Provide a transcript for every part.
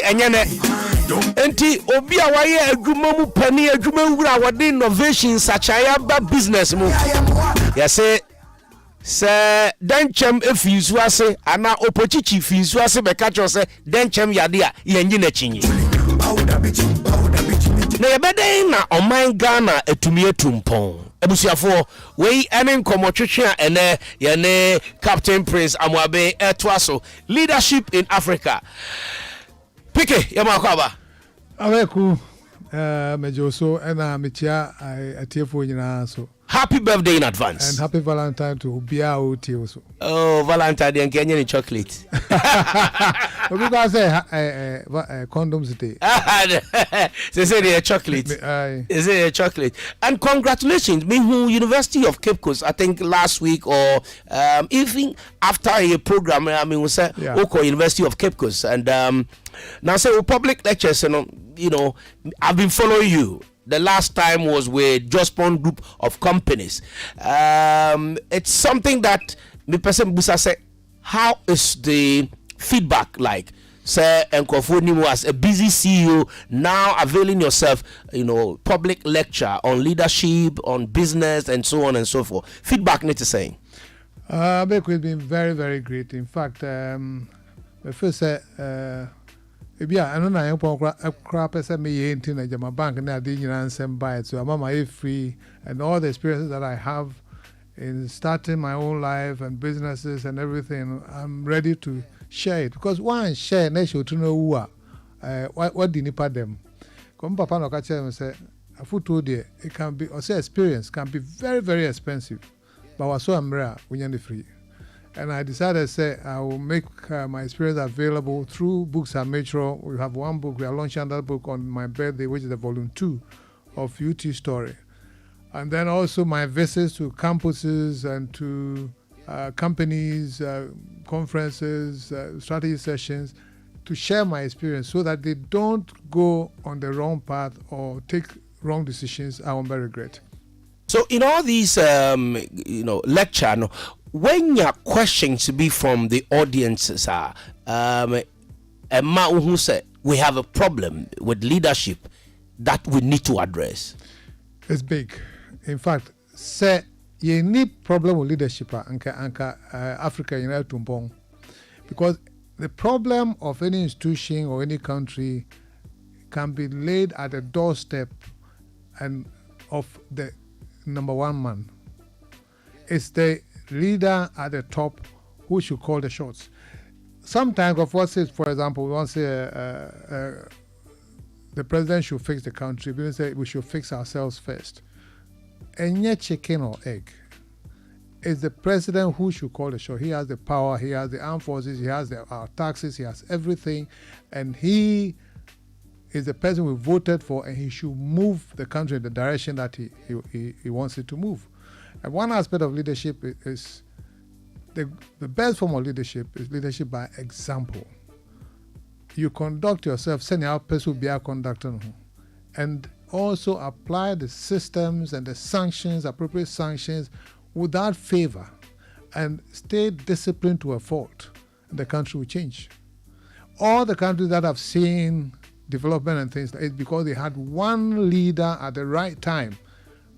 enyene enti obi a waye adwuma mu pani adwuma wura wode innovation sachaya ba business mu yase se denchem efizu ase ana opochichi fizu ase be ka cho se denchem yade a yenyi na chinyi na yebeden na oman Ghana etumi etumpon ebusuafo wei ene nkomotwetwe a ene yene Captain Prince Amoabe etwaso leadership in Africa. Pike yamakwaba Abeiku mejoso ena michia atiefo nyina so. Happy birthday in advance. And happy Valentine to Bia Otioso. Oh, Valentine and Kenyan chocolate. Because condoms day. They say they're chocolate. They say they're chocolate. And congratulations, Mihu University of Cape Coast, I think last week or even after a program, I mean, we said Oko University of Cape Coast. And now say public lectures, you know, I've been following you. The last time was with just one group of companies. It's something that me person Busa said, how is the feedback like? Say Nkofoni was a busy CEO, now availing yourself, you know, public lecture on leadership, on business, and so on and so forth. Feedback need to say. Abeiku has been very, very great. In fact, the first Ebia I know na crap person me into my bank and I didn't answer by it. So I'm free and all the experiences that I have in starting my own life and businesses and everything, I'm ready to share it. Because one share they should to know who are what the nipa them. Come papa no catch them say a food told it can be or say experience can be very, very expensive. But was so I'm rare when you're free. And I decided to say I will make my experience available through Books and Metro. We have one book. We are launching that book on my birthday, which is the volume 2 of UT Story. And then also my visits to campuses and to companies, conferences, strategy sessions to share my experience so that they don't go on the wrong path or take wrong decisions I won't regret. So in all these, you know, lecture, when your questions be from the audiences are, a man who said we have a problem with leadership that we need to address. It's big. In fact, say you need problem with leadership Africa United Tumpong, because the problem of any institution or any country can be laid at the doorstep and of the number one man. It's the leader at the top who should call the shots. Sometimes, of course, for example, we want to say the president should fix the country. We say we should fix ourselves first. And yet, chicken or egg. It's the president who should call the shot. He has the power. He has the armed forces. He has our taxes. He has everything, and he is the person we voted for, and he should move the country in the direction that he wants it to move. And one aspect of leadership is the best form of leadership is leadership by example. You conduct yourself, send your person be a conductor, and also apply the systems and the sanctions, appropriate sanctions, without favor, and stay disciplined to a fault, and the country will change. All the countries that have seen development and things, it's because they had one leader at the right time.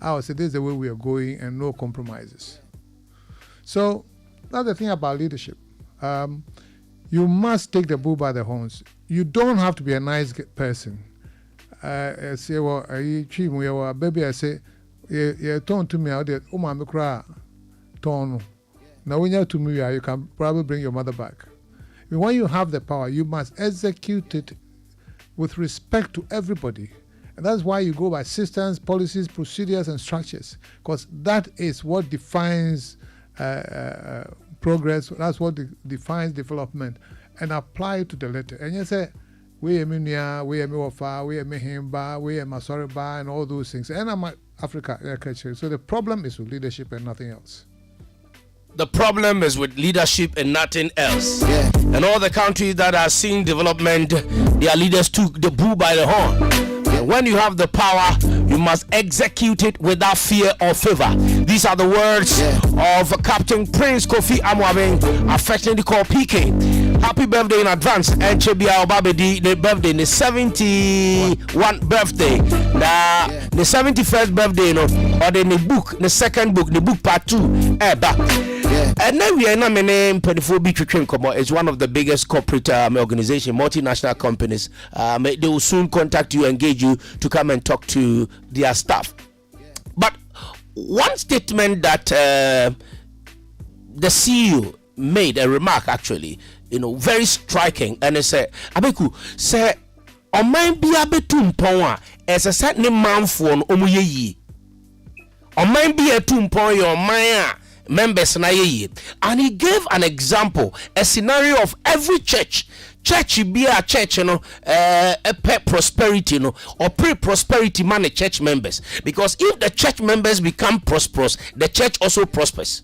I would say this is the way we are going and no compromises. So that's the thing about leadership. You must take the bull by the horns. You don't have to be a nice person. I say, well, baby, I say, you turn to me out there, oh, my cry, turn. Now, when you're to me, you can probably bring your mother back. When you have the power, you must execute it with respect to everybody. And that's why you go by systems, policies, procedures, and structures, because that is what defines progress. That's what defines development, and apply it to the letter. And you say, we are Minia, we are Miwafa, we are Mehimba, we are Masoriba, and all those things. And I'm Africa. So the problem is with leadership and nothing else. The problem is with leadership and nothing else. Yeah. And all the countries that are seeing development, their leaders took the bull by the horn. And when you have the power, you must execute it without fear or favor. These are the words of Captain Prince Kofi Amoabe, affectionately called PK. happy birthday in advance. And Chebia Obabedi, the birthday, the 71 birthday. The 71st birthday, you know, or the book, the second book, the book part 2. And then we are not many is one of the biggest corporate organization, multinational companies. They will soon contact you, engage you to come and talk to their staff. But one statement that the CEO made, a remark actually, you know, very striking, and it said, Abeiku, say, o man be abetum pon as a certain man for an omuye. O man be a tumpon your man members na ye. And he gave an example, a scenario of every church be a church, you know, a prosperity, you know, or pre-prosperity man church members. Because if the church members become prosperous, the church also prospers.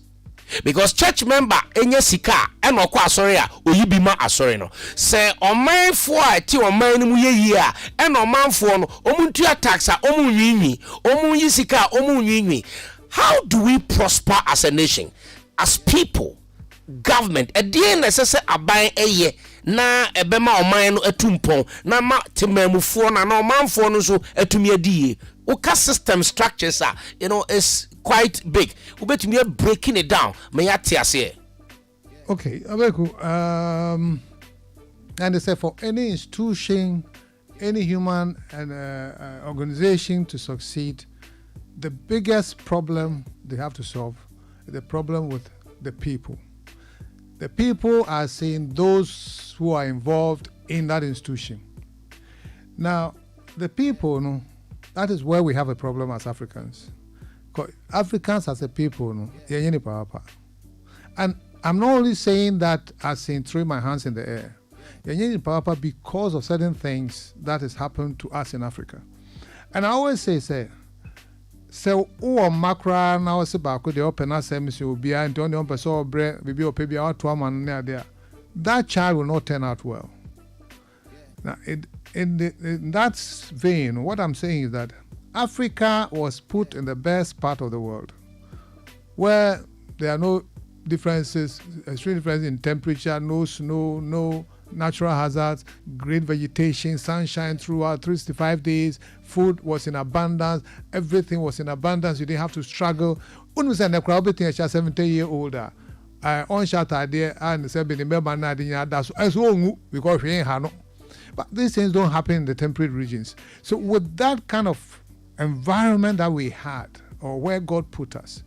Because church member enye sika eno kwa asori a oyibi ma asori no se omanfo a ti oman mu ye a eno omanfo no omuntu tax a omunwinwi omunyi sika omunwinwi. How do we prosper as a nation, as people, government? A day necessary aban eye na ebema oman no etumpon na ma temamufo na no manfo no so etumi adie. Uka system structures are, you know, is quite big. We are breaking it down. May I tell you? Okay, Abeiku, and they say for any institution, any human and organization to succeed, the biggest problem they have to solve is the problem with the people. The people are saying those who are involved in that institution. Now, the people, no, that is where we have a problem as Africans. Because Africans as a people, no, and I'm not only saying that as in throwing my hands in the air, because of certain things that has happened to us in Africa. And I always say, so macra now se baako de open assembly will be and only on person bre bibi opebi out to man there. That child will not turn out well. Now, in that vein, what I'm saying is that Africa was put in the best part of the world, where there are no differences, extreme differences in temperature, no snow, no natural hazards, great vegetation, sunshine throughout 365 days, food was in abundance, everything was in abundance, you didn't have to struggle. When we say the crowd, 70-year-older, on shot idea and said, that's because we ain't had. But these things don't happen in the temperate regions. So with that kind of environment that we had, or where God put us,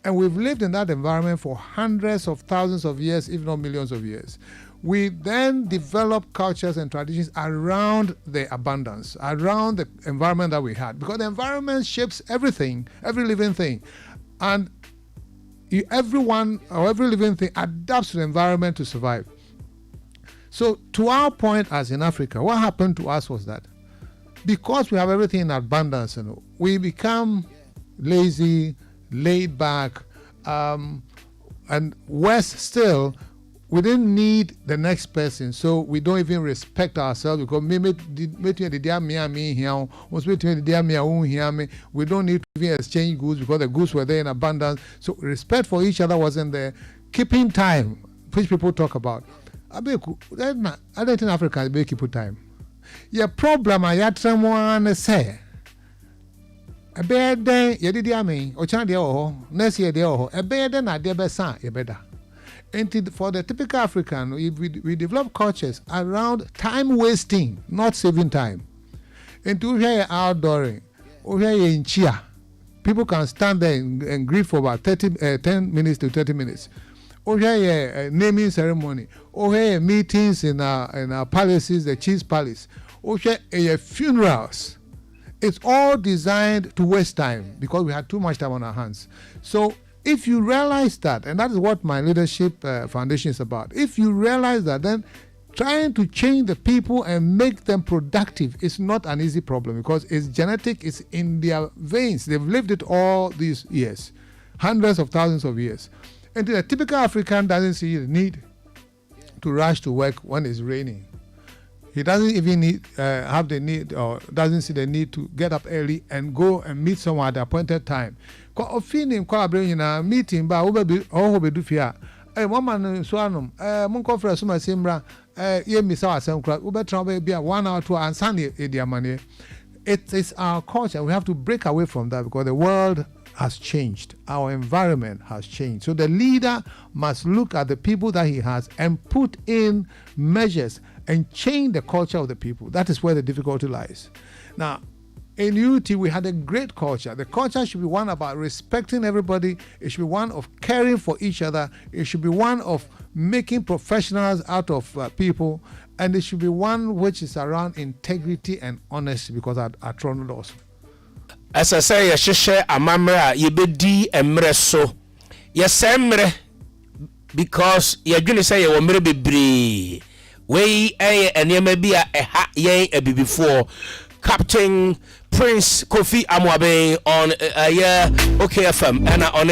and we've lived in that environment for hundreds of thousands of years, if not millions of years, we then develop cultures and traditions around the abundance, around the environment that we had. Because the environment shapes everything, every living thing. And everyone or every living thing adapts to the environment to survive. So to our point as in Africa, what happened to us was that because we have everything in abundance, you know, we become lazy, laid back, and worse still, we didn't need the next person, so we don't even respect ourselves because we don't need to even exchange goods because the goods were there in abundance. So respect for each other wasn't there. Keeping time, which people talk about. Abeiku, I don't think Africa is keep time. Your problem I had someone say. A bad day, you did yammy, or chan de next year de a bad day, not dear son, you better. And for the typical African, we develop cultures around time wasting, not saving time. And to hear outdooring, or here in Chia, people can stand there and grieve for about 10 minutes to 30 minutes. Or here naming ceremony, or here meetings in our palaces, the chief's palace, or here funerals. It's all designed to waste time because we had too much time on our hands. So if you realize that, and that is what my leadership foundation is about, if you realize that, then trying to change the people and make them productive is not an easy problem because it's genetic, it's in their veins. They've lived it all these years, hundreds of thousands of years. And the typical African doesn't see the need to rush to work when it's raining. He doesn't even have the need or doesn't see the need to get up early and go and meet someone at the appointed time. Meeting mama no so anom mon conference so ma sembra ye mi sa asem kra we betra be bia 1 hour 2 and san e diamane. It is our culture. We have to break away from that because the world has changed. Our environment has changed. So the leader must look at the people that he has and put in measures and change the culture of the people. That is where the difficulty lies. Now, in UT, we had a great culture. The culture should be one about respecting everybody. It should be one of caring for each other. It should be one of making professionals out of people. And it should be one which is around integrity and honesty, because I turned it also. As I say, share amamra yebedi emre so. Yes, emre because you're going to say you will be we and you may be a ha ye before Captain Prince Kofi Amwabe on OKFM and on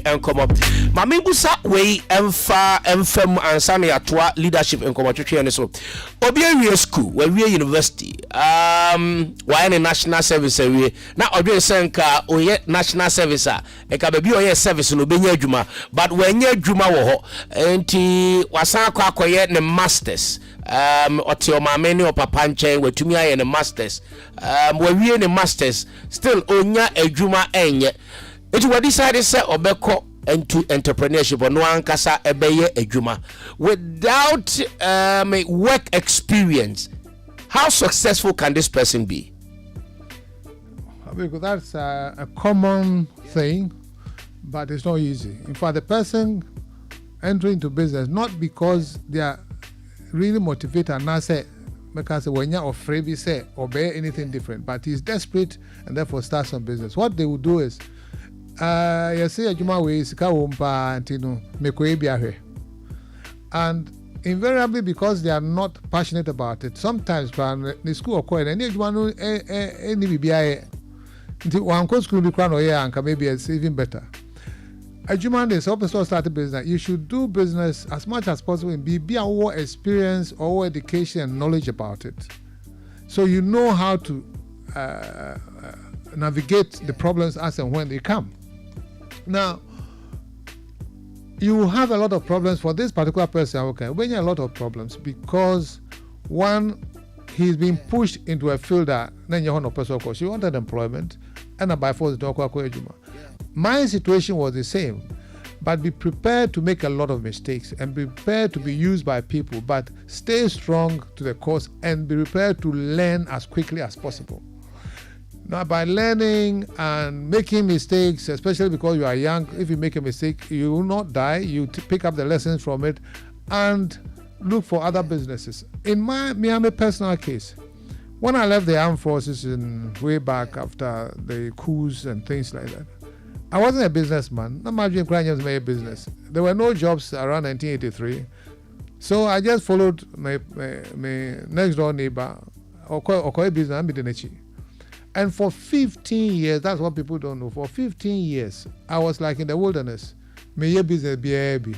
and come up. Mami busa we emfam ansani atwa leadership and come and so. Obi school, we university. Why in national service we na obi senka oye national service e ka baby oye service no benya adwuma, but when ye adwuma wo ho enti wasan akoye ne masters. Oti o mama ni o papa nchen watumi aye ne masters. We ne masters still onya adwuma enye. Eti we decide say obeko into entrepreneurship no ankasa ebeye adwuma without work experience. How successful can this person be? Because that's a common thing, but it's not easy. In fact, the person entering into business not because they are really motivated and not say because when you're afraid we say obey anything different, but he's desperate and therefore starts some business. What they will do is you say ajuma we sika wompa antino mekoe biahwe, and invariably because they are not passionate about it, sometimes the school occur any ajuma no any bibia nti wan ko school bi kra no here and maybe it's even better. Ajuma is also start a business. You should do business as much as possible and be our experience or education and knowledge about it, so you know how to navigate the problems as and when they come. Now, you will have a lot of problems for this particular person. Okay, when you have a lot of problems because one, he's being pushed into a field that then you want person because you wanted employment and by force the. My situation was the same, but be prepared to make a lot of mistakes and be prepared to be used by people, but stay strong to the course and be prepared to learn as quickly as possible. Now, by learning and making mistakes, especially because you are young, if you make a mistake, you will not die. You pick up the lessons from it and look for other businesses. In my Miami personal case, when I left the armed forces way back after the coups and things like that, I wasn't a businessman. Not imagine Ukrainians made a business. There were no jobs around 1983. So I just followed my next door neighbor, or business. And for 15 years, that's what people don't know. For 15 years, I was like in the wilderness. Me business be.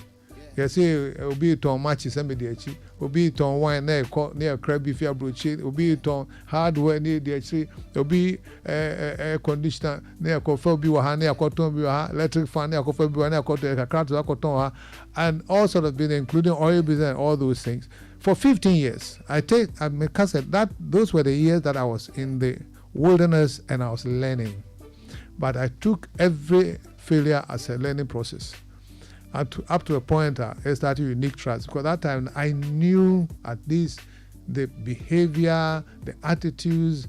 You see, obi ton matches and be obi ton wine near crabby fair broche, obi ton hardware near the tree, obi air conditioner near coffee be wa near cotton be electric fan near coffee be near cotton cotton, and all sort of business, including oil business and all those things. For 15 years, I said that those were the years that I was in the wilderness and I was learning. But I took every failure as a learning process. Up to a point, I started unique trust, because at that time I knew at least the behavior, the attitudes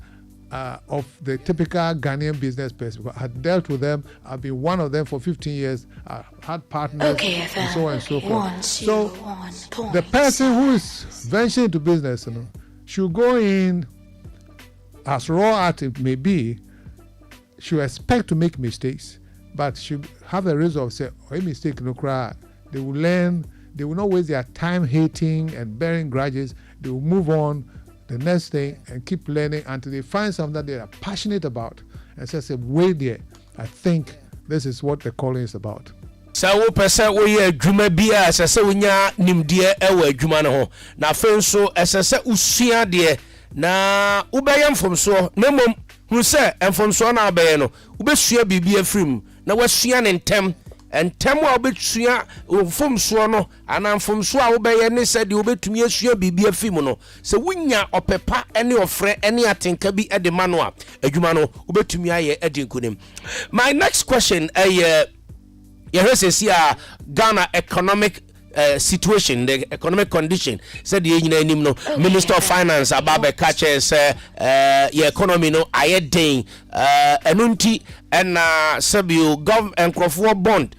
of the typical Ghanaian business person. Because I had dealt with them. I've been one of them for 15 years. I had partners and so on and so forth. So the person who is venturing into business, should go in as raw as it may be, should expect to make mistakes, but should have a reason of say, a mistake no cry. They will learn. They will not waste their time hating and bearing grudges. They will move on the next thing and keep learning until they find something that they are passionate about. And say, wait there, I think this is what the calling is about. So wo pese wo ye adwuma bia asese wonya nimde ewa adwuma no ho na fenso asese usua de na ubeye mfomso na mom hu se mfomso na abaye no ubesua bibia afrim na wasua ne ntem and temo obetua mfomso no ana mfomso a wobeye ne said you betumi asua bibia fim no se wunya opepa ene ofre ene atenka bi ede mano a adwuma no wobetumi aye edinkunim. My next question here Ghana economic situation, the economic condition. Said the name no Minister of Finance Abeiku catches your economy no ayedin enunti and sabiu gov and crofo bond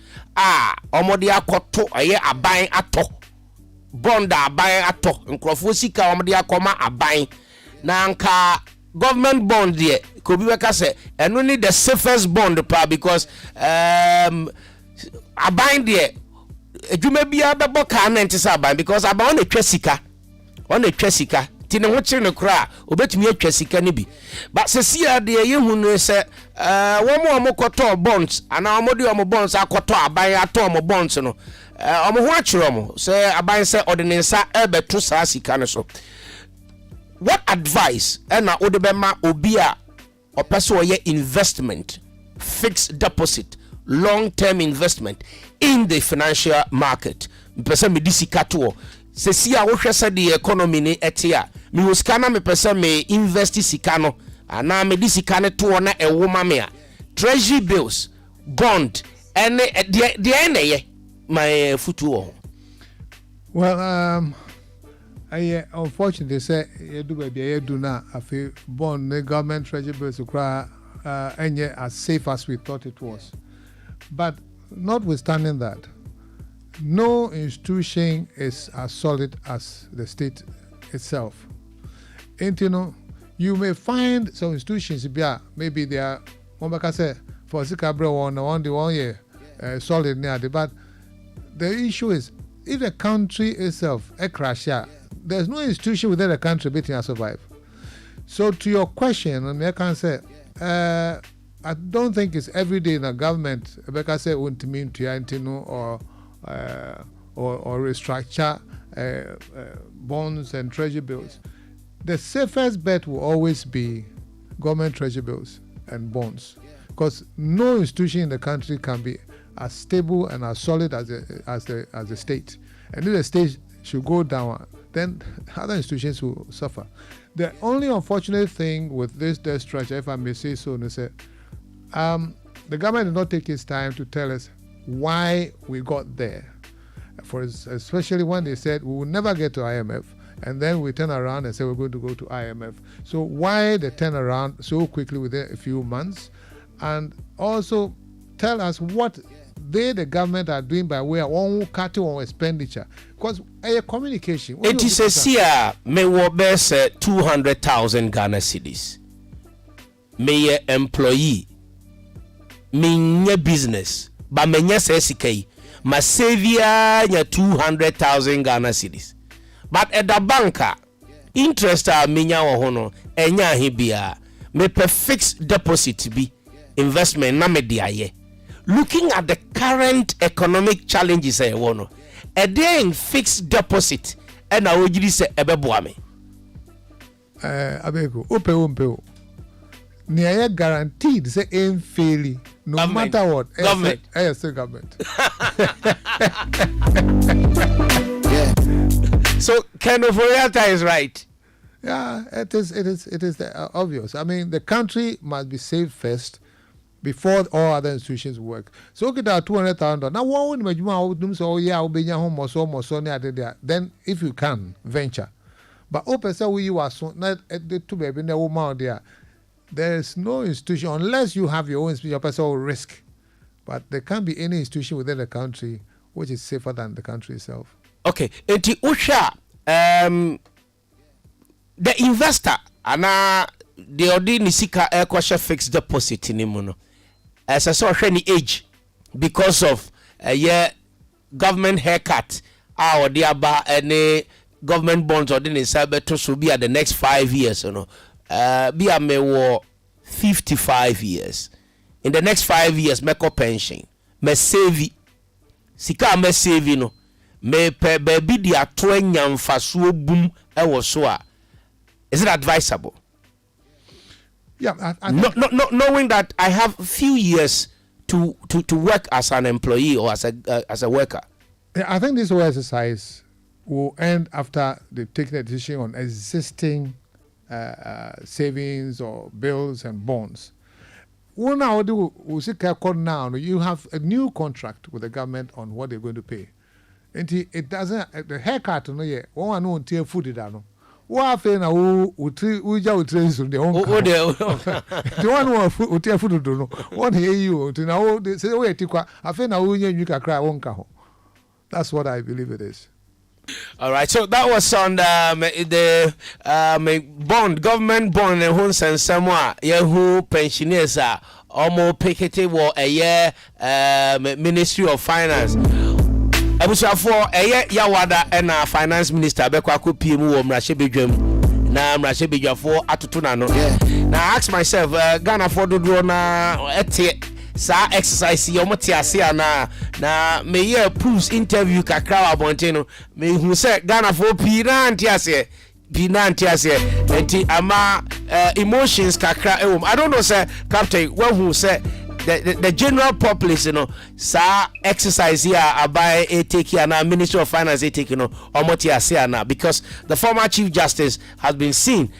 omodi akoto aye aban ato bond aban ato nkrofo sika omodi akoma aban na nka government bond there could be say and only the safest bond because aban there edwuma bia bebo ka na ntisa aban because aban on etwa sika ti ne ho kire ne kra obetumi atwa sika ne bi but se sia de ye hunu se wo mo koto bonds ana mo de mo bonds akoto aban ato mo bonds no omo ho akire mo se aban se ordinance ebeto sa sika ne so. What advice na ode be ma obi a opeso ye investment, fixed deposit, long-term investment in the financial market? Mpesa me disika to se sia wo hwese the economy ni etia me woskana me pesa me invest sika no ana me disika ne to na ewo ma me a treasury bills, bond and the my futu. Well, I unfortunately say you do baby you do now. I feel bond the government treasury bills cry as safe as we thought it was. But notwithstanding that, no institution is as solid as the state itself. And you may find some institutions maybe they are for one year solid near, but the issue is if the country itself a crash, there's no institution within the country beating survive. So to your question, I can say I don't think it's every day in a government Abeiku say won't mean to or restructure bonds and treasury bills. The safest bet will always be government treasury bills and bonds, because no institution in the country can be as stable and as solid as the state. And if the state should go down, then other institutions will suffer. The only unfortunate thing with this debt structure, if I may say so, is that the government did not take its time to tell us why we got there. Especially when they said we will never get to IMF, and then we turn around and say we're going to go to IMF. So why the turnaround so quickly within a few months? And also tell us what the government are doing by way of one cutting on expenditure, because a communication. It is a year may work best 200,000 Ghana cedis. May employee, me business, but me SK, my savior 200,000 Ghana cedis. But at the banker, interest are minya hono enya hibia me per fixed deposit be investment na me dia. Looking at the current economic challenges I want, a day in fixed deposit and I would say ebeboame. Abeiku, upe. Near guaranteed say aim fairly, no government. Matter what. Government. Still government. Yeah. So Ken Oforiatta is right. Yeah, it is obvious. I mean, the country must be saved first before all other institutions work. So get that $200,000. Now, what would you say? Oh, yeah, I'll be home or so near there. Then, if you can, venture. But open say you are so not at the two baby in the woman there. There is no institution unless you have your own institution. Person will risk. But there can't be any institution within the country which is safer than the country itself. Okay, enti usha the investor ana the odi nisika ekosha fixed deposit ni mu no as I saw any age because of government haircut or the aba any government bonds or the sabe to so be at the next 5 years be a me wo 55 years. In the next 5 years make a pension me save sika me save no me pe baby dia to nyamfaso bum e wo so a. Is it advisable? Yeah, no, knowing that I have a few years to work as an employee or as a worker? I think this whole exercise will end after they've taken a decision on existing savings or bills and bonds. What now do we see now? You have a new contract with the government on what they're going to pay. And it doesn't the haircut no yet. One no until food it no. What happen now? We just trace the own. The one who until food do no. What hear you? Now they say we tikwa. I feel now you can cry one kaho. That's what I believe it is. All right, so that was on the bond, government bond, and who send someone who pensioners are almost picketed for a year Ministry of Finance. I was for a year Yawada and our finance minister Abeiku Pimu Mrashebidwem na Mrashebidwa for Atutunano. Now I ask myself, Ghana for Dwoodwoo na sa exercise yomote ase na me ye proofs interview kakra abonteno me hu se Ghana for pina antiase enti ama emotions kakra ewom. I don't know say captain when who say the general populace, sa exercise here abai take here na Ministry of Finance take omote ase na, because the former Chief Justice has been seen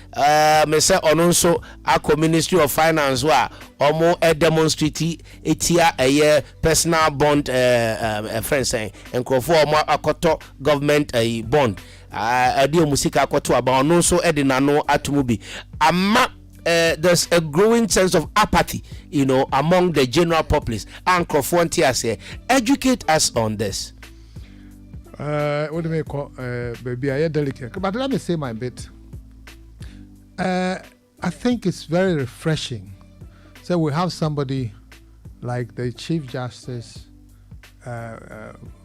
me say ononso ako Ministry of Finance wa omo demonstrate etia a personal bond friend saying enkrofo omo akoto government bond ade musika akoto aba ononso edinano atumubi ama. There's a growing sense of apathy, among the general populace. And Frontier say, educate us on this. What do we call baby? I delicate, but let me say my bit. I think it's very refreshing. So we have somebody like the Chief Justice,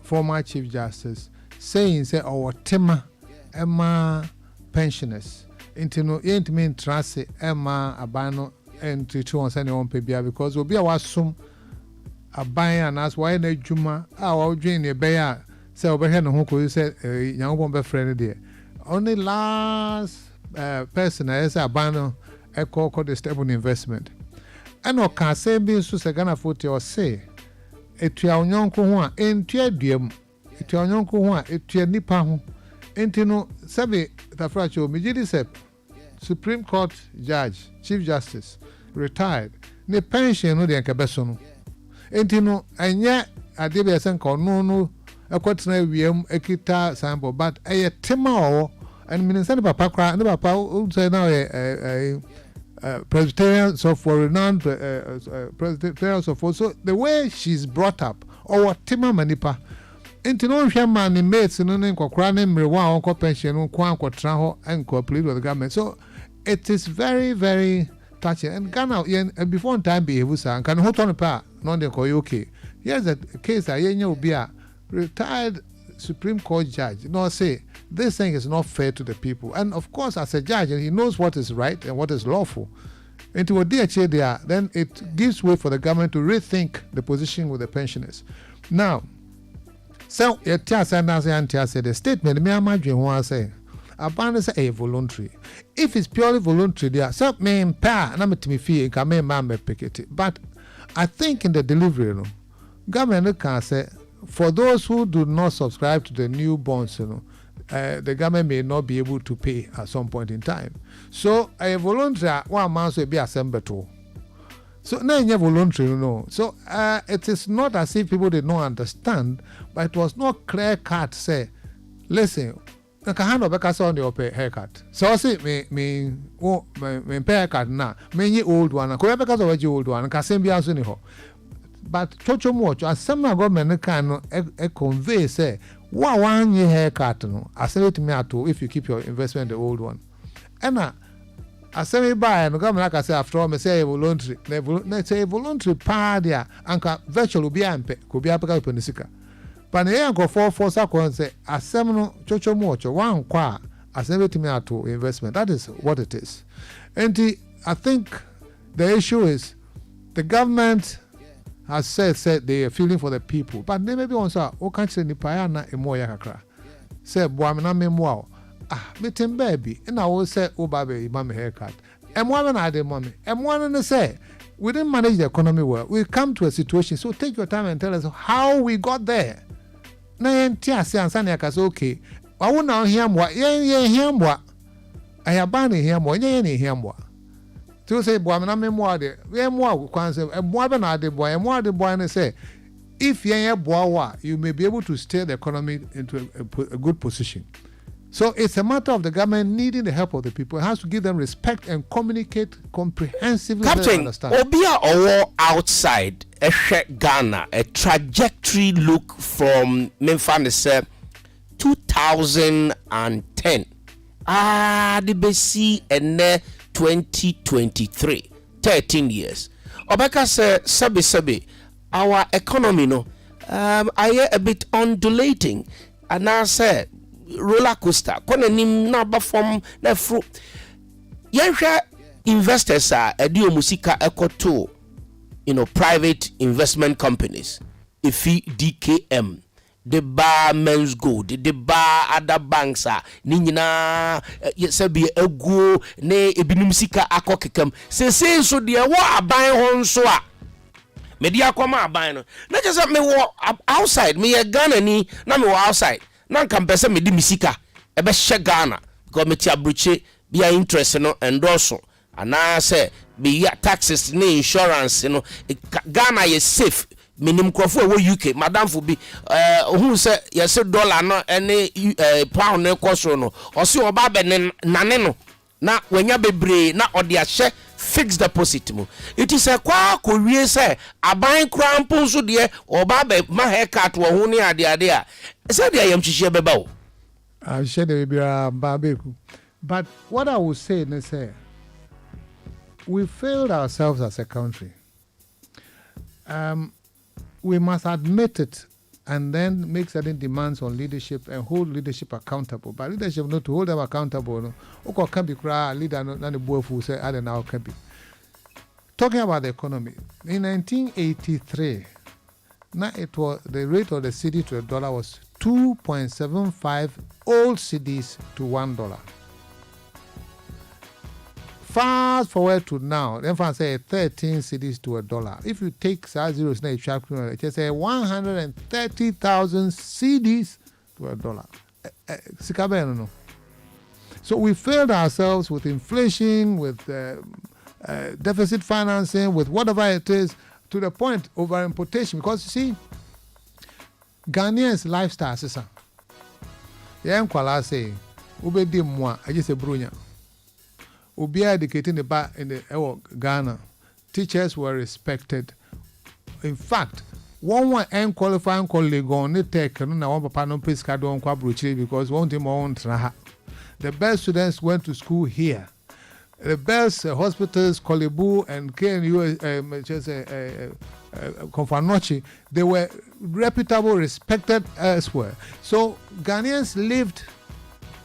former Chief Justice, saying, "Say our tema, Emma pensioners." Intino mean trase Emma abano and to on send on pebia because will be our sum aban and as why na juma our dream a bear say over here no who say young one friend there. Only last person as abano a call the stable investment. And no can say be so Ghana 40 or say it your young one and tear diem it your young one it tear nipa ho. Intino sabe tafracho mijidi sep Supreme Court Judge Chief Justice retired ne pension no de ankabeso no intino anya ade be sen ko no ekotena wiem ekita sample but eye tema o and minister ne papa kra ne papa say now Presbyterian software renowned Presbyterian software, so the way she's brought up or tema manipa Inti no hwema ni mates no ne nkokra ne mrewa onko pension no kwa nkotra ho and cooperate with the government. So it is very, very touching. And Ghana before time behave sa can hold on pa no dey call okay. Here's a case that yenye obi a retired Supreme Court judge say this thing is not fair to the people. And of course as a judge he knows what is right and what is lawful. Into what they there, then it gives way for the government to rethink the position with the pensioners. Now so, the statement me imagine one say, "Abandon say voluntary. If it's purely voluntary, there some men pa na me fee can me man pick it. But I think in the delivery, government can say for those who do not subscribe to the new bonds, the government may not be able to pay at some point in time. So a voluntary one man will be assembled to. So now voluntary, So it is not as if people did not understand, but it was not clear cut. Say, listen, I can handle back on the pay haircut. So I say me pay haircut now. Me old one. Because of the old one, can same be as anyhow. But chocho much as some government can convey say, what 1 year haircut no? I say it me at all if you keep your investment the old one. And I say me buy and government like I say after all me say voluntary. Let's say voluntary part there and virtual be ampe could be applied upon the sicker. But the go for second say asem no chocho much one kwa asem to me at investment. That is what it is. And I think the issue is the government has said they are feeling for the people, but they maybe also o can't say ni pa na emo ya kakra. Say boa me na memo meeting baby, and I will say, oh, baby, mommy haircut. And one I did, mommy. And one and say, we didn't manage the economy well. We come to a situation, so take your time and tell us how we got there. Na tia se ansani akaso okay. Wa wo na ohia mwa, ye hia mwa. Ayaba na hia mwa, ye ne hia mwa. To say boy na me mwa de, we mwa kwan say mwa be na de boy, mwa de boy na say if ye boy wa, you may be able to steer the economy into a good position. So it's a matter of the government needing the help of the people. It has to give them respect and communicate comprehensively. Captain, Obia Owo outside Ghana, a trajectory look from Memphis 2010. The BC and 2023, 13 years. Obeka sabi our economy no, I a bit undulating, and I said. Roller coaster kona nim na ba form na fro yenhwe investors are edio musika ekoto private investment companies ifi DKM the bar men's gold the bar other banks are ni nyina yesabi aguo ne ebinum sika akokekam se so de wo aban ho nso a media kwama aban no na just me wo outside me ye Ghana ni na me wo outside nan kan pese me di misika e be hye Ghana because me ti abruche bia interest no endorse ana say be taxes ne insurance no Ghana is safe minim krofo wo UK madam for bi who say yes dollar no any pound ne koso no o se oba be nane no na wanya bebre na ode ahye fixed deposit mo it is a kwa kowie say aban krampo so de oba be ma haircut wo ho ne ade a say de ayam hihie beba o I share the baby Abeiku. But what I would say is say we failed ourselves as a country. We must admit it and then make certain demands on leadership and hold leadership accountable. But leadership not to hold them accountable. No, okay, can be cry leader not the boy who say I don't know can be. Talking about the economy in 1983, now it was the rate of the cedi to the dollar was 2.75 old cedis to $1. Fast forward to now, then I say 13 cedis to $1. If you take zeros now, it say 130,000 cedis to $1. No. So we failed ourselves with inflation, with deficit financing, with whatever it is, to the point over importation. Because you see, Ghanaians lifestyle, sister. Yeah, I'm say, ube di mwa, I just say brunya. Ubi educating the back in the Ghana. Teachers were respected. In fact, one qualifying colleague on the tech, no one papa no pay card on Kwabruchi because one team on Traha. The best students went to school here. The best hospitals, Kolebu and KNU, Konfanochi, they were reputable, respected elsewhere. So Ghanaians lived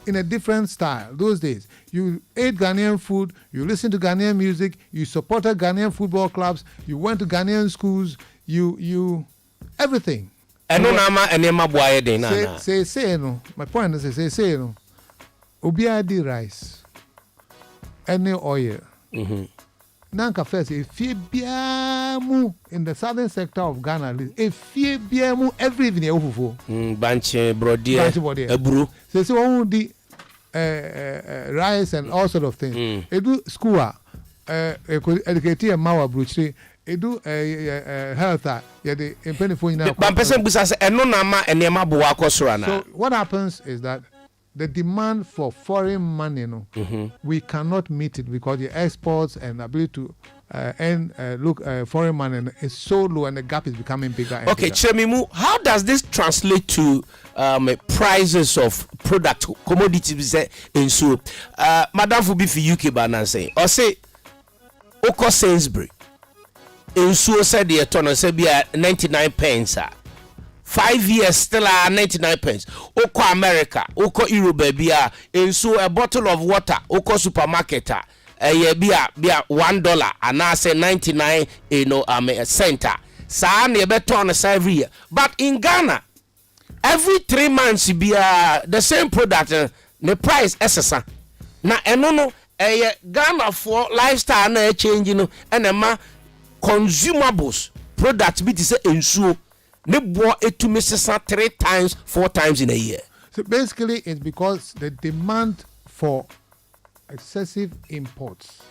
in a different style those days. You ate Ghanaian food, you listened to Ghanaian music, you supported Ghanaian football clubs, you went to Ghanaian schools, you everything. And no nama and Emma Boye de na. Say no. My point is say no. Obiadi rice. Any oil. Nanka first, if biamu in the southern sector of Ghana, if biamu every evening ofufo. Banche brodier. Ebru. So one the rice and all sort of things. Edu school educate mawa bruchi. Edu health yede impenifo nyina. But person bisa say eno na ma enema bo akosora na. So what happens is that the demand for foreign money, we cannot meet it because the exports and ability to foreign money is so low and the gap is becoming bigger. Okay, Chemimu, how does this translate to prices of product commodities in so? Madam Fubi for UK banana say, or say, Oko Sainsbury, in so said the attorney said be 99 pence. 5 years still are 99 pence. Oko America, Oko Europe, and so a bottle of water, Oko supermarket, be $1, and I say 99, center. Sa ne beto on every year. But in Ghana, every 3 months be the same product the price esesa na eno no Ghana for lifestyle na change no enema consumables product bi say ensuo ne bo etumi sesa 3 times 4 times in a year. So basically it's because the demand for excessive imports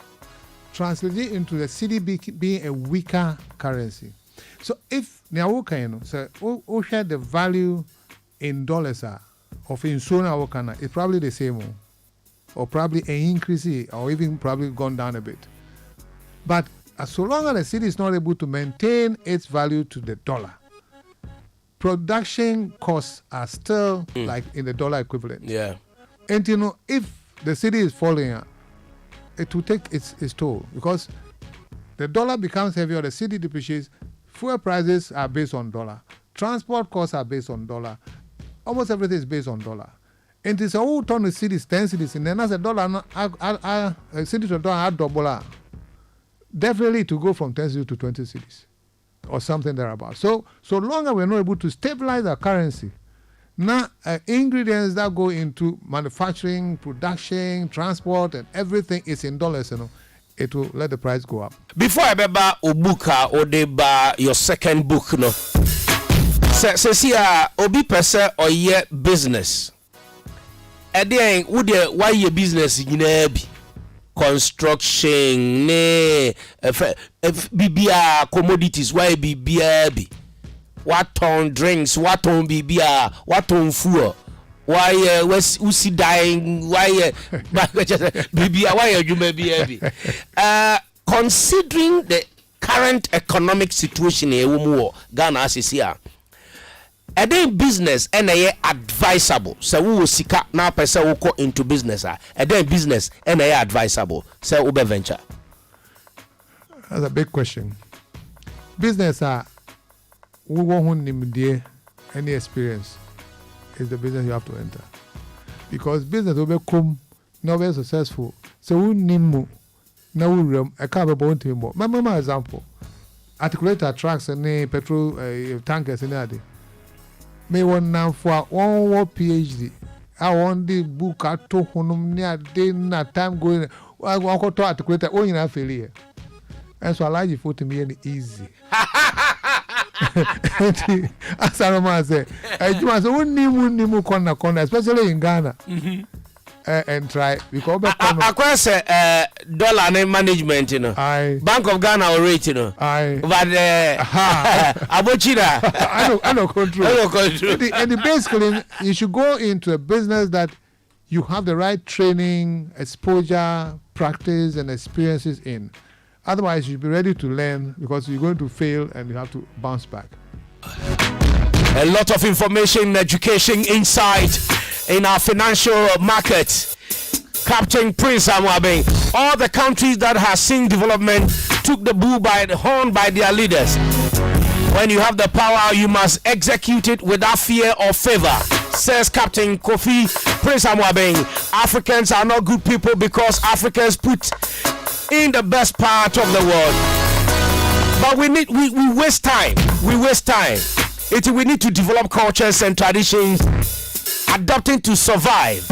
translated into the cedi being a weaker currency. So if so we share the value in dollars of insuo na it's probably the same or probably an increase or even probably gone down a bit. But so long as the city is not able to maintain its value to the dollar, production costs are still like in the dollar equivalent. Yeah. And if the city is falling, it will take its toll because the dollar becomes heavier, the city depreciates, fuel prices are based on dollar, transport costs are based on dollar, almost everything is based on dollar. And it's a whole ton of cities, 10 cities, and then as a dollar, a city to dollar, double. Definitely to go from 10 cities to 20 cities or something thereabout. So long as we're not able to stabilize our currency, now ingredients that go into manufacturing, production, transport, and everything is in dollars, it will let the price go up. Before I buy a book or your second book, no. Says here, obi person or ye business. And then would why your business in be construction, BBA commodities, why BBA what on drinks, what on BBA, what on food, why was Usi dying, why BBA, why you may be considering the current economic situation in Ghana as here. And then business and advisable. So we will seek out now person who go into business. And then business and advisable. So we venture. That's a big question. Business we won't any experience is the business you have to enter. Because business will become not very successful. So we need now we a car about him. My example. Articulator trucks and petrol tankers and that. May one now for one PhD. I want the book at to honum near dinner time going. I want to articulate a own in failure. And so I like you for to me any easy. As I must say, I must only corner, especially in Ghana. And try because I say dollar name management, Bank of Ghana or rate, but Abochida, I know control. And basically, you should go into a business that you have the right training, exposure, practice, and experiences in. Otherwise, you'll be ready to learn because you're going to fail and you have to bounce back. A lot of information, education, insight in our financial market. Captain Prince Amwabe, all the countries that have seen development took the bull by the horn by their leaders. When you have the power, you must execute it without fear or favor, says Captain Kofi Prince Amwabe. Africans are not good people because Africans put in the best part of the world. But we waste time. We waste time. We need to develop cultures and traditions, adapting to survive.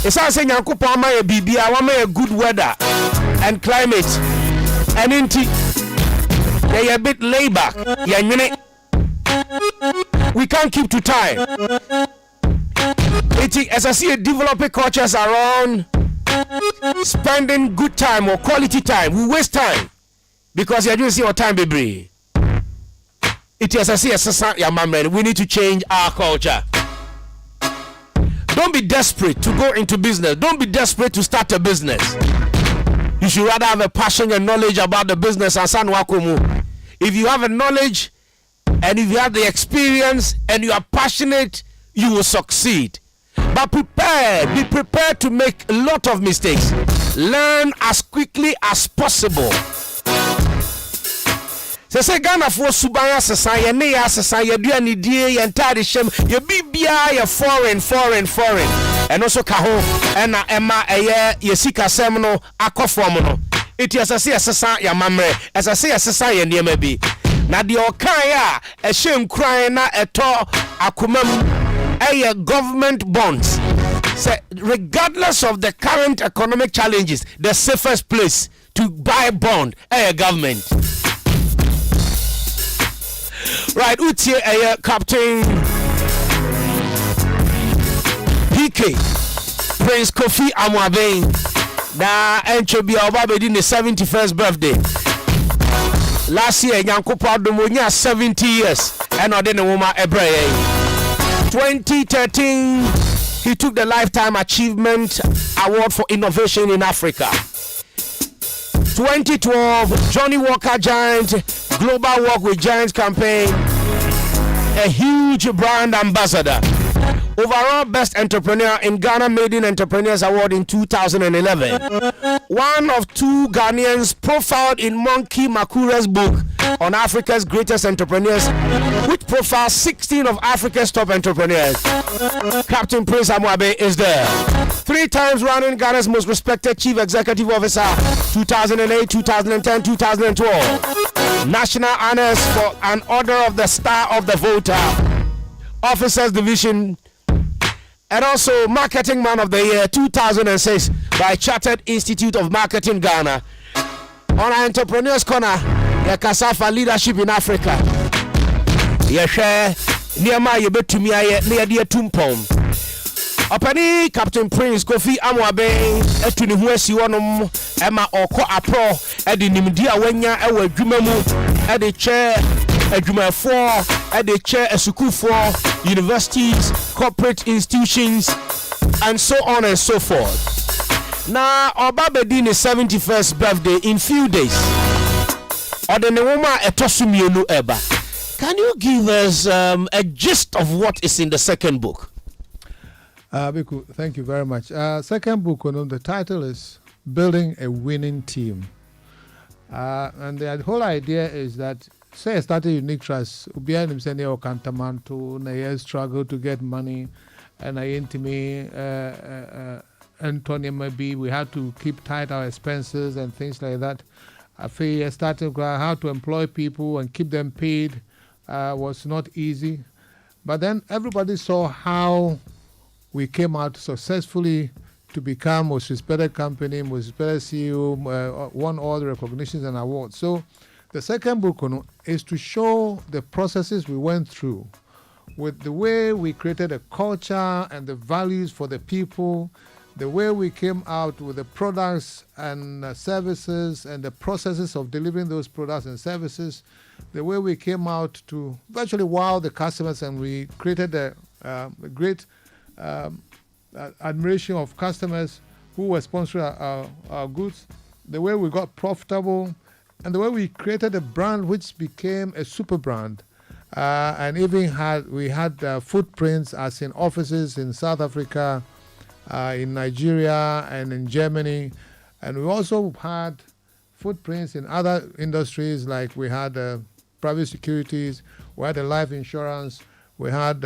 It's not saying Yankupama Bibia, a good weather and climate, and they a bit laid back. We can't keep to time. As I see developing cultures around spending good time or quality time, we waste time because you're doing your time, baby. It is as a we need to change our culture. Don't be desperate to go into business. Don't be desperate to start a business. You should rather have a passion and knowledge about the business and sanwakomu. If you have a knowledge and if you have the experience and you are passionate, you will succeed. But be prepared to make a lot of mistakes. Learn as quickly as possible. Say Ghana for Subaya society, near society, do any day, entire shame, your BBI, foreign, and also Kaho, and Emma, a year, Yesika Seminole, Akoformono. It is a society, your mamre, as I say, a society, and maybe. Now the Okaya, a shame crying at all, Akumam, a government bonds. Say, regardless of the current economic challenges, the safest place to buy bond a government. Right, Utie Captain PK Prince Kofi Amwabe na Enchobi Obabedi the 71st birthday. Last year Yankopa Domonya 70 years and Odene Woma Ebreye. 2013 he took the Lifetime Achievement Award for Innovation in Africa. 2012 Johnny Walker Giant Global Walk with Giants campaign, a huge brand ambassador. Overall Best Entrepreneur in Ghana Maiden Entrepreneurs Award in 2011. One of two Ghanaians profiled in Monkey Makure's book on Africa's Greatest Entrepreneurs, which profiles 16 of Africa's top entrepreneurs. Captain Prince Amwabe is there. 3 times running Ghana's most respected Chief Executive Officer, 2008, 2010, 2012. National honors for an Order of the Star of the Voter, Officers Division, and also Marketing Man of the Year 2006 by Chartered Institute of Marketing Ghana. On our Entrepreneurs Corner, Yakasa for Leadership in Africa. Yeshe Niama Yebetumia near Tumpom. Opani Captain Prince Kofi Amwabe etuni huesi wonom ema oko apro edi nimdia wenya ewe adwumamu edi che adwumafo edi che esukufo universities, corporate institutions, and so on and so forth. Now Obabedi's 71st birthday in few days. Odenewoma etosumienu eba. Can you give us a gist of what is in the second book? Abeiku, thank you very much. Second book, the title is Building a Winning Team. And the whole idea is that, say, I started Unique Trust, behind him saying, Cantamanto, na struggle to get money, and I intimate Antonio maybe we had to keep tight our expenses and things like that. I started how to employ people and keep them paid was not easy. But then everybody saw how we came out successfully to become most respected company, most respected CEO, won all the recognitions and awards. So the second book is to show the processes we went through with the way we created a culture and the values for the people, the way we came out with the products and services and the processes of delivering those products and services, the way we came out to virtually wow the customers, and we created a great admiration of customers who were sponsoring our goods, the way we got profitable, and the way we created a brand which became a super brand, and even we had footprints as in offices in South Africa, in Nigeria, and in Germany, and we also had footprints in other industries, like we had private securities, we had a life insurance, we had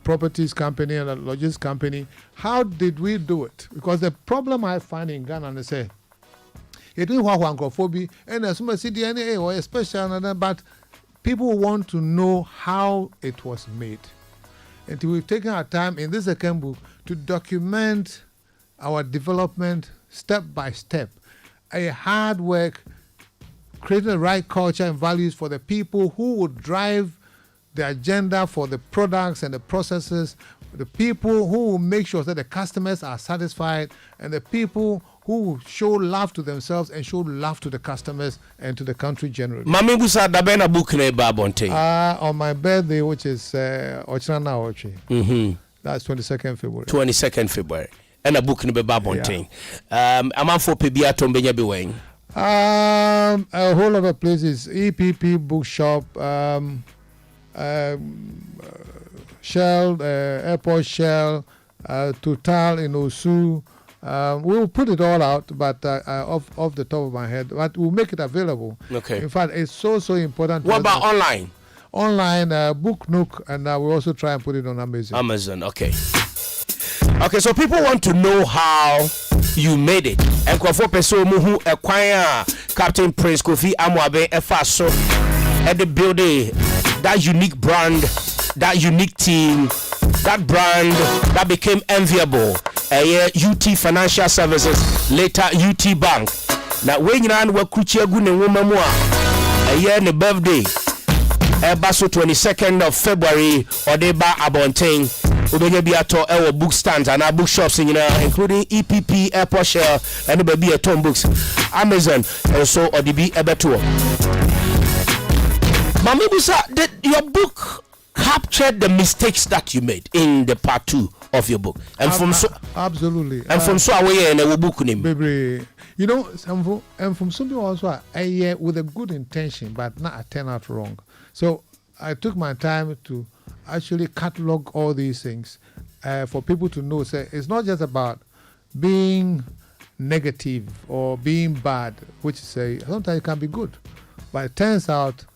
properties company and a logistics company. How did we do it? Because the problem I find in Ghana, they say, it didn't want wankophobia, and as much as CDNA or especially, but people want to know how it was made. And we've taken our time in this second book to document our development step by step, a hard work, creating the right culture and values for the people who would drive the agenda for the products and the processes, the people who will make sure that the customers are satisfied, and the people who will show love to themselves and show love to the customers and to the country generally. Mami busa dabena book ne babonte. On my birthday, which is Ochana Ochi. That's 22nd February. 22nd February. And a book ne babonte. Amanfo pebia tombenya biwen. A whole lot of places. EPP bookshop, Shell, Airport Shell, Total in Osu. We'll put it all out, but off the top of my head, but we'll make it available. Okay. In fact, it's so important. What about online? Online, Book Nook, and we'll also try and put it on Amazon. Amazon, okay. Okay, so people want to know how you made it. And for person who acquire Captain Prince Kofi Amwabe Efaso at the building, that unique brand, that unique team, that brand that became enviable. UT Financial Services, later UT Bank. Now when you are kuchi egu ne nwoma mu a ne birthday baso 22nd of February odeba abonten obenya bi ato ewo book stands and bookshops including EPP, Airport Share and baby atom books, Amazon so odibi ebeto. Mami Busa, did your book captured the mistakes that you made in the part 2 of your book? And from so absolutely. And from so away in a book name. Baby, you know, and from something also with a good intention, but not a turn out wrong. So I took my time to actually catalog all these things for people to know. Say it's not just about being negative or being bad, which say sometimes it can be good, but it turns out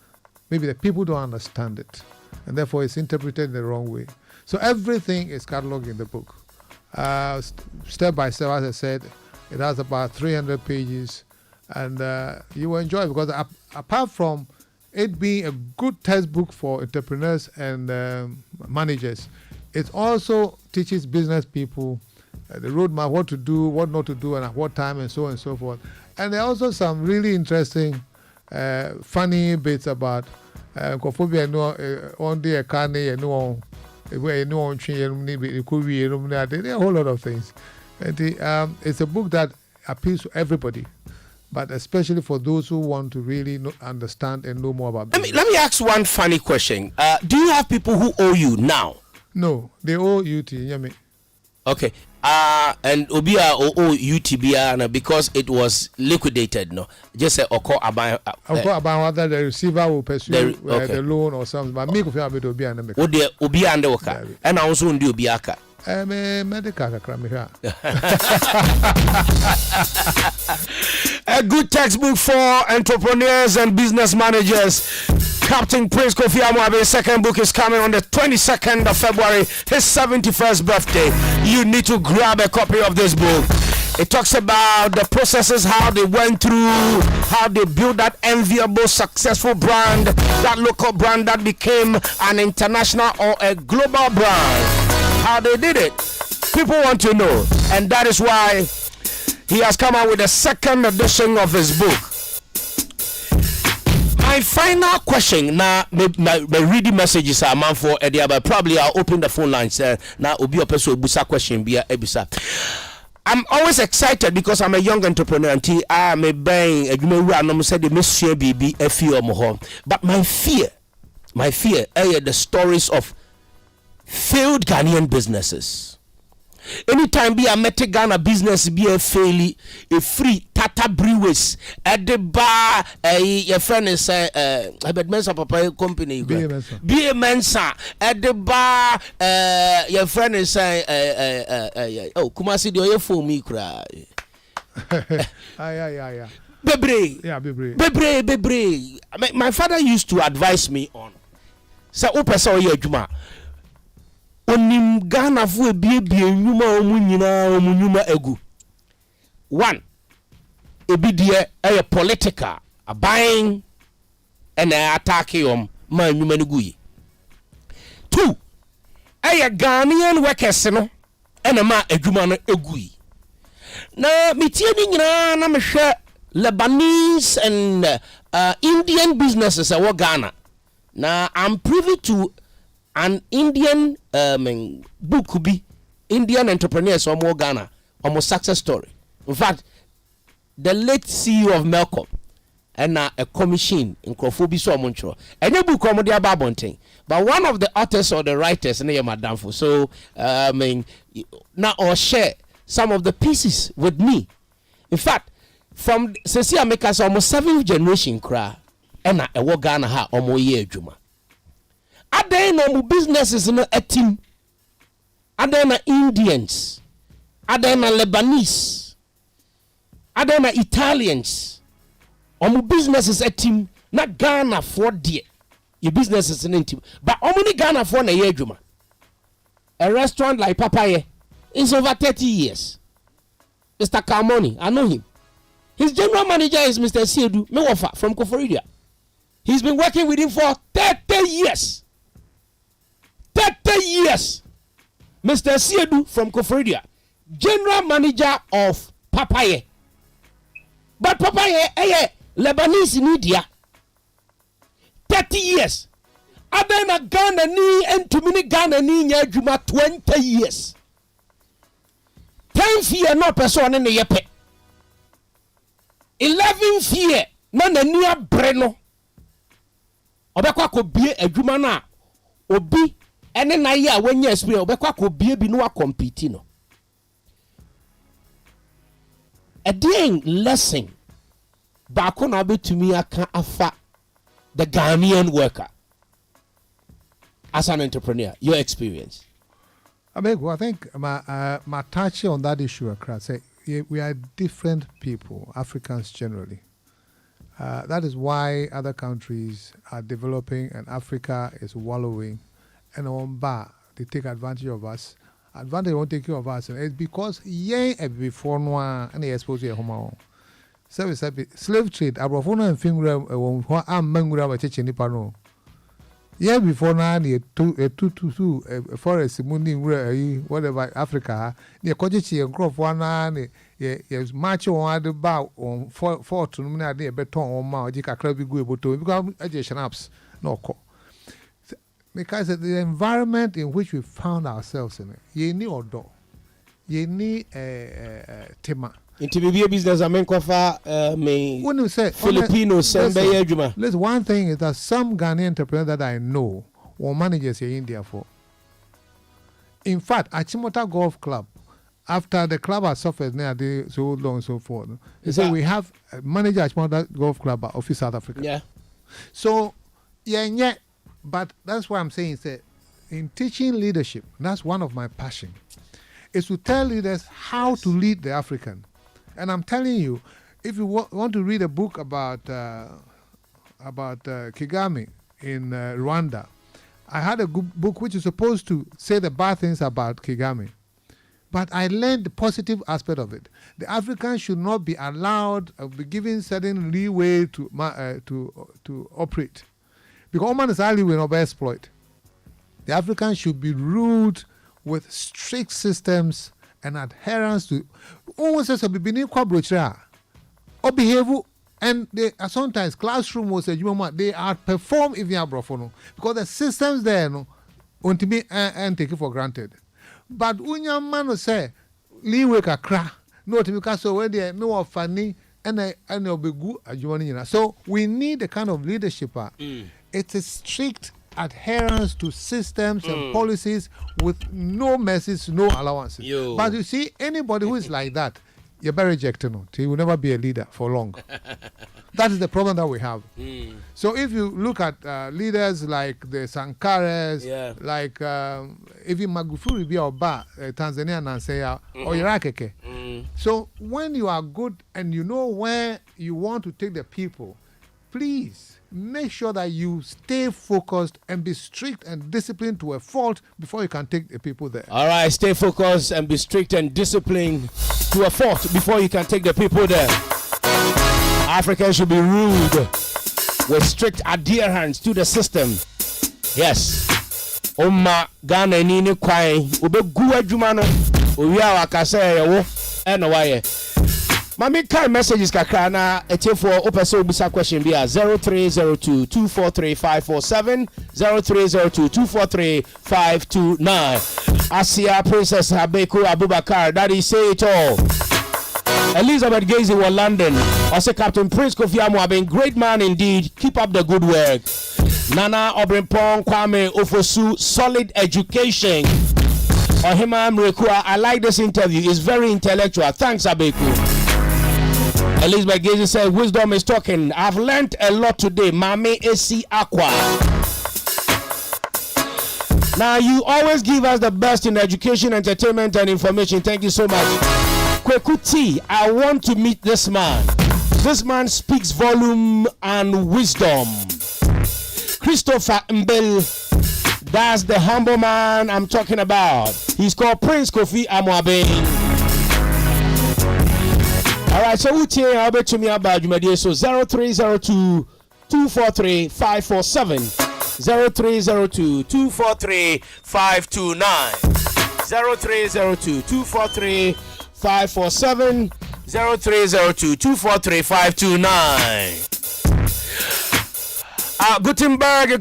maybe the people don't understand it, and therefore it's interpreted the wrong way. So everything is cataloged in the book, step by step. As I said, it has about 300 pages, and you will enjoy it because apart from it being a good textbook for entrepreneurs and managers, it also teaches business people the roadmap, what to do, what not to do, and at what time, and so on and so forth. And there are also some really interesting, funny bits about kophobia on the economy and no one there are a whole lot of things. And it's a book that appeals to everybody, but especially for those who want to really understand and know more about business. Let me ask one funny question. Do you have people who owe you now? No, they owe UT. Okay. And Obia owe UTBA because it was liquidated, no? Just say Oko about whether the receiver will pursue the loan or something. But me, Obia and Obia and the worker. And I also do Obiaka. A good textbook for entrepreneurs and business managers. Captain Prince Kofi Amoabe's second book is coming on the 22nd of February, his 71st birthday. You need to grab a copy of this book. It talks about the processes, how they went through, how they built that enviable, successful brand, that local brand that became an international or a global brand. How they did it. People want to know. And that is why he has come out with a second edition of his book. My final question now, my reading messages are man for Edia, but probably I'll open the phone lines now. Obi opeso busa question be ebisa. I'm always excited because I'm a young entrepreneur and I am a bang a no said the monsieur BB a few more. But my fear the stories of failed Ghanaian businesses. Anytime be a Mete Ghana business be a fairly a free Tata Breweries at the bar your friend is Abeiku Mensa Papa company be a Mensa at the bar your friend is oh Kumasi do you for me cry Bebre. My father used to advise me on so opesa oye adwuma onim Ghana fu ebiebie nyuma omunyina egu. One, ebidie a political, a buying and a attacking ma nyuma no guyi. Two, a Ghanaian workers no and a ma adwuma no egui. Na mitie ni nyina na mehwe Lebanese and Indian businesses a Ghana. Now I'm privy to an Indian book could be Indian entrepreneurs or more Ghana, almost success story. In fact, the late CEO of Melcom and a commission in Krofobi so Montreal. And a book comedy about Bonting. But one of the authors or the writers near Madame for so now or share some of the pieces with me. In fact, from Cecilia Makers almost 7th generation cry and a Ghana ha almost year Juma. Ade na businesses no a team. Ade na Indians. Ade na Lebanese. Ade na Italians. Omu businesses a team. Na Ghana for dear. Your businesses in team. But omuni Ghana for na yejuma. A restaurant like Papaye is over 30 years. Mr. Carmoni, I know him. His general manager is Mr. Siedu Mewofa from Koforidua. He's been working with him for 30 years. 30 years. Mr. Siedu from Kofridia, general manager of Papaye. But Papaye, Lebanese in India, 30 years. Abena Ghana ni and to mini Ghana ni Juma 20 years. 10 years no person in the yepe. 11 years na near Breno. Obekwa ko bie adwuma na obi ene na ye a wanya experience obekwa ko bie bi no wa compete no. A day lesson baako na betumi aka afa the Ghanaian worker as an entrepreneur, your experience. Abeiku, I think my touch on that issue, say we are different people, Africans generally. That is why other countries are developing and Africa is wallowing, and on bar they take advantage of us. Advantage won't take care of us. It's because before no and they expose your home. So slave trade. Abrofona and finger who am mangura wa cheche nipa no. Yeah, before now, the two forest, mundi whatever Africa, the Kojichi and crop one, yes, match on the bow on 4 to nominate a beton or magic, crabby good to become education apps, no call. Because the environment in which we found ourselves in, ye need or door, ye need a tema. Into the business, I mean, when you say Filipinos, listen, one thing is that some Ghanaian entrepreneurs that I know or managers in India for. In fact, Achimota Golf Club, after the club has suffered so long and so forth, they say we have a manager at Achimota Golf Club of South Africa. Yeah. So, yeah, but that's why I'm saying that in teaching leadership, that's one of my passions, is to tell leaders how to lead the African. And I'm telling you, if you want to read a book about Kagame in Rwanda, I had a good book which is supposed to say the bad things about Kagame. But I learned the positive aspect of it. The Africans should not be allowed, be given certain leeway to operate. Because Oman is highly will not be exploit. The Africans should be ruled with strict systems and adherence to almost as a beginning quabrocha or behave, and they are sometimes classroom was a human they outperform even abrofono because the systems there no want to be and take it for granted. But when your man say leeway ka cra no to because so when they no funny and they'll be good. So we need a kind of leadership. It's a strict adherence to systems and policies with no message, no allowances. But you see, anybody who is like that, you better reject him. He will never be a leader for long. That is the problem that we have. So if you look at leaders like the Sankaras, like even Magufuli be Oba, Tanzania Nanseya, or Irakeke. So when you are good and you know where you want to take the people, please make sure that you stay focused and be strict and disciplined to a fault before you can take the people there. All right, stay focused and be strict and disciplined to a fault before you can take the people there. Africans should be ruled with strict adherence to the system. Yes. Oma Ghana nini kwai ube guwa jumano uya wakase yawo eno waye. Mami kai messages kakra na etie for opese obisa question bi a 0302243547 0302243529. Asia Princess Abeiku Abubakar, daddy say it all. Elizabeth Gazy was London. Also Captain Prince Kofi Amu have been great man indeed. Keep up the good work. Nana Obrinpong Kwame Ofosu, solid education. Ohima Mrekua, I like this interview. It's very intellectual. Thanks, Abeiku. Elizabeth Gazy said, wisdom is talking. I've learned a lot today. Mame AC Aqua. Now, you always give us the best in education, entertainment, and information. Thank you so much. Kwekuti, I want to meet this man. This man speaks volume and wisdom. Christopher Mbel, that's the humble man I'm talking about. He's called Prince Kofi Amuabe. All right, so who tell I'll bet to me about you, my dear. So 0302-243-547, 0302-243-529. 0302-243-547, 0302-243-529. Gutenberg,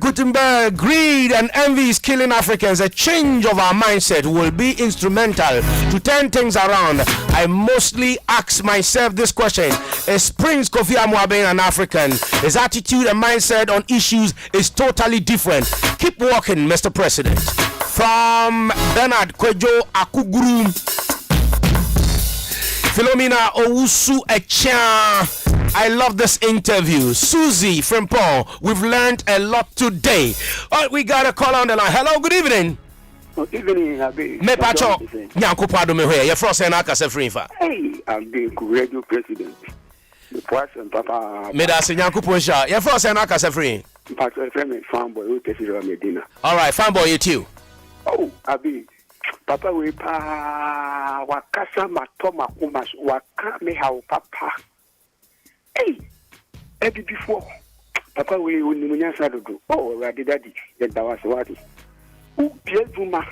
greed and envy is killing Africans. A change of our mindset will be instrumental to turn things around. I mostly ask myself this question: is Prince Kofi Amoaben an African? His attitude and mindset on issues is totally different. Keep walking, Mr. President. From Bernard Kwejo Akuguru, Philomena Owusu Echa. I love this interview. Susie from Paul, we've learned a lot today. All right, we got a call on the line. Hello, good evening. Good evening, Abeiku. Me pacho, nyanko pado me hoye. Ye frost na kase free fa. Hey, Abeiku radio president. The person papa. Me da se nyanko posha. Ye frost na kase free. Pacho FM fanboy who tesi ro Medina. All right, fanboy you too. Oh, Abeiku. Papa we pa wakasa matoma kuma waka me ha papa. Hey, ebi before. Papa we unimunya sadodo. Oh, radi daddy. Yenda waswati. Upiezuma.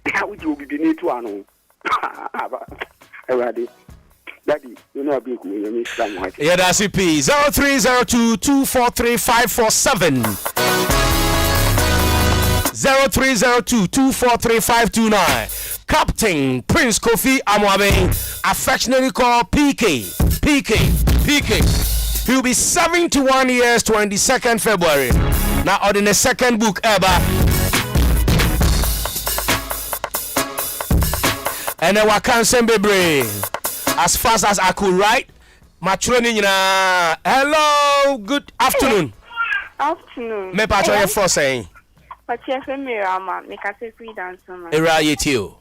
How you be need to ano? Ready, Daddy, you know Abeiku, you need someone. Yeah, that's it. 0302-243-547. 0302-243-529. Captain Prince Kofi Amoaben, affectionately called PK. He'll be 71 years 22nd February. Now, in the second book ever. And then what can say, baby? As fast as I could write, my training. Hello, good afternoon. Afternoon. Me patro your first saying. But you have me, Rama. Make us a free dance. Era you too.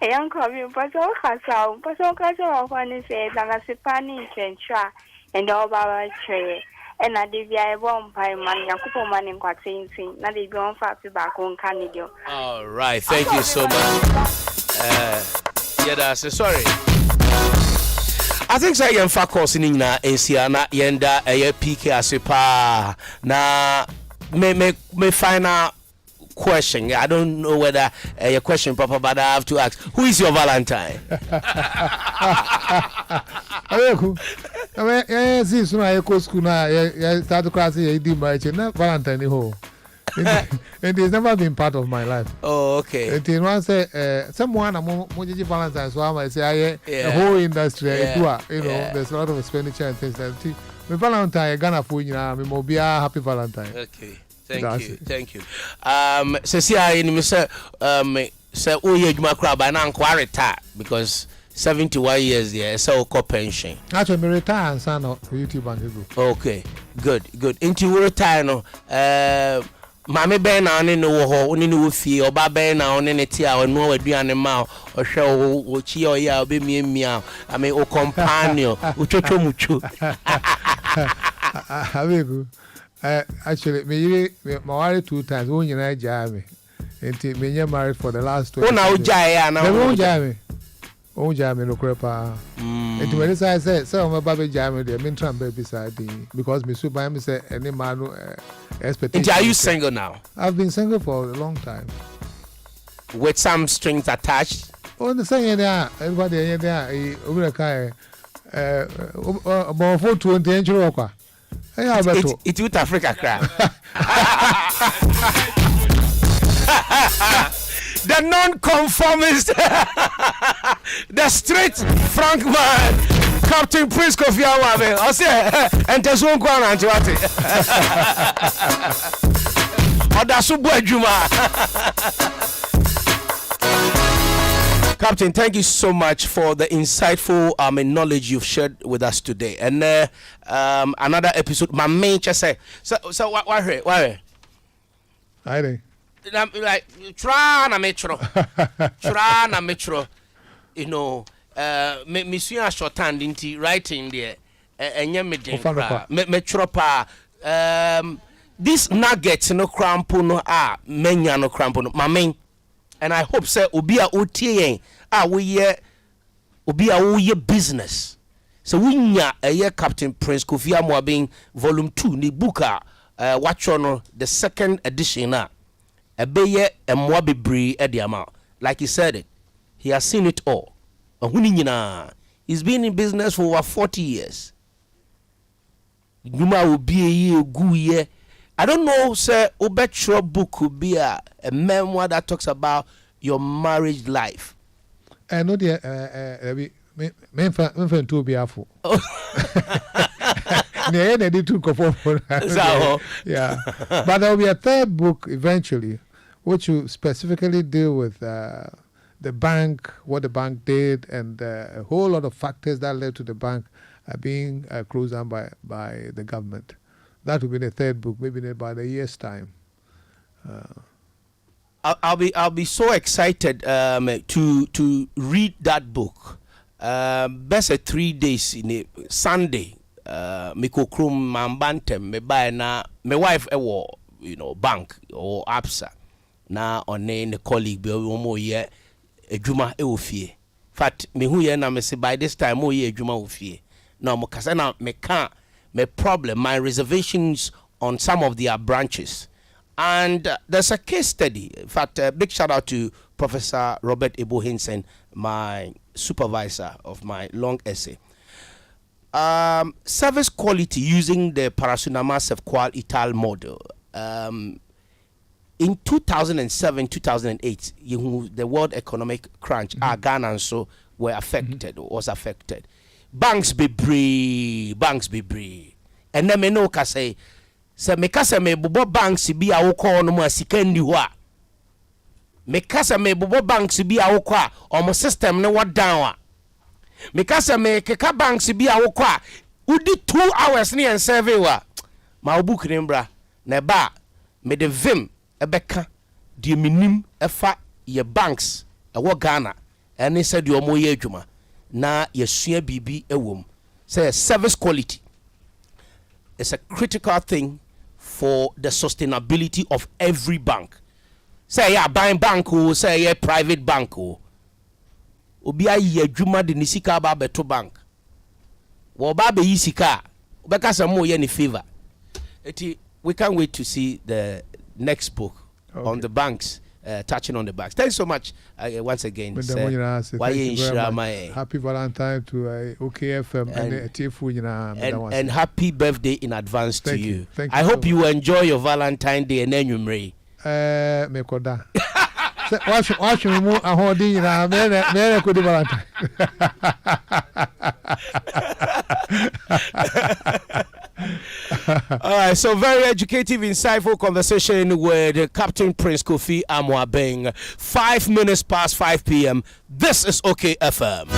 A young coming, but all Casa, but all Casa of one is a Langasipani and Tra and all our tray. And I did a bomb pie money, a couple money in Quatain, not a gone far back on Canada. All right, thank you so much. Yeah, that's sorry. I think so. I'm for course na Ensiana yenda PK asepa na me final question. I don't know whether your question proper, but I have to ask: who is your Valentine? Abeiku, see, so I go school now. Start to class. I did my Valentine ho. It has never been part of my life. Oh, okay. It is once someone among Valentine, so I might say the whole industry. There's a lot of expenditure and things like that. My Valentine, Ghana for you know, Mobia, happy Valentine. Okay, thank you. Say I say oh yeah, you might by now retire because 71 years there, so co pension. Actually, me retire and sign up for YouTube and Facebook. Okay, good. Into retire no. Mame ben na oni no ho oni no fie oba ben na oni ne ti a onu aduane ma o hwe o chi o ya obe miemia I mean o companion o chochomucho. Abeiku, actually me married 2 times. One nyina ja me enti me nye married for the last 20 years. Una o ja ya na o ja me no krepa enti when I say so my baby ja me there me tram baby side because me so by me say any man no expectation. Are you single now? I've been single for a long time. With some strings attached? Oh, the same there. Everybody there. Over the about 420 inch rocker. It's with Africa crap. The non-conformist, the straight frank man, Captain Prince Kofi Amoaben. I say, and there's one going on to what? Or that's what Juma. Captain, thank you so much for the insightful knowledge you've shared with us today. And another episode, my main just say, so why? I think. Like try na metro, you know. Me suya shorthand into writing there. Enye me den metro pa. This nuggets no crampo no menya no crampo no. My main, and I hope say obi a otie we business. So we nya Captain Prince Kofi Amoaben Volume 2 ni buka watch on the second edition na. Ebeye emwa bebre ediama like he said it, he has seen it all. He's been in business for over 40 years. Numa will be a year, good year. I don't know, sir, Obetro book could be a memoir that talks about your marriage life. I know the men to be afo. Yeah, but there will be a third book eventually, which will specifically deal with the bank, what the bank did, and a whole lot of factors that led to the bank being closed down by the government. That will be the third book, maybe in about a year's time. I'll be so excited to read that book. Best 3 days in a Sunday. Miko krum mambantem me buy na my wife bank or absa na on the colleague be omo ye adwuma e ofie. Fact me hu ye na me say by this time mo ye adwuma ofie. Now mo kasa na me can me problem my reservations on some of their branches. And there's a case study. In fact, big shout out to Professor Robert Ebo Hinsen, my supervisor of my long essay. Service quality using the Parasunama Sefqual Ital model. In 2007-2008, the World Economic Crunch, Ghana and so were affected, was affected. Banks be brave. And then me no ka say me kasa me bobo banks bi a wokọ no mo asika ndi ho a. Me kasa me bobo banks bi a wokọ a omo system ne wa down a. Me kasa me keka banks bi a wokọ a udi 2 hours ne en survey wa. Ma obook ne mbra na ba me de vim ebeka de minim efa ye banks ewo Ghana ene said de omo ye adwuma na yesua bibi ewom. Say service quality is a critical thing for the sustainability of every bank. Say ya buying bank or say ya private bank or obi ayi adwuma de nisika ba beto bank. Wo ba be yisika obeka samo ye ni favor. We can't wait to see the next book on the banks, touching on the banks. Thanks so much once again. Happy Valentine to OKFM and happy birthday in advance to you. Thank I you hope so you enjoy your Valentine Day and then you marry. Mekoda. Watch me more a holding in a mere could Valentine. All right, so very educative, insightful conversation with Captain Prince Kofi Amwabeng. 5 minutes past 5 p.m. This is OKFM.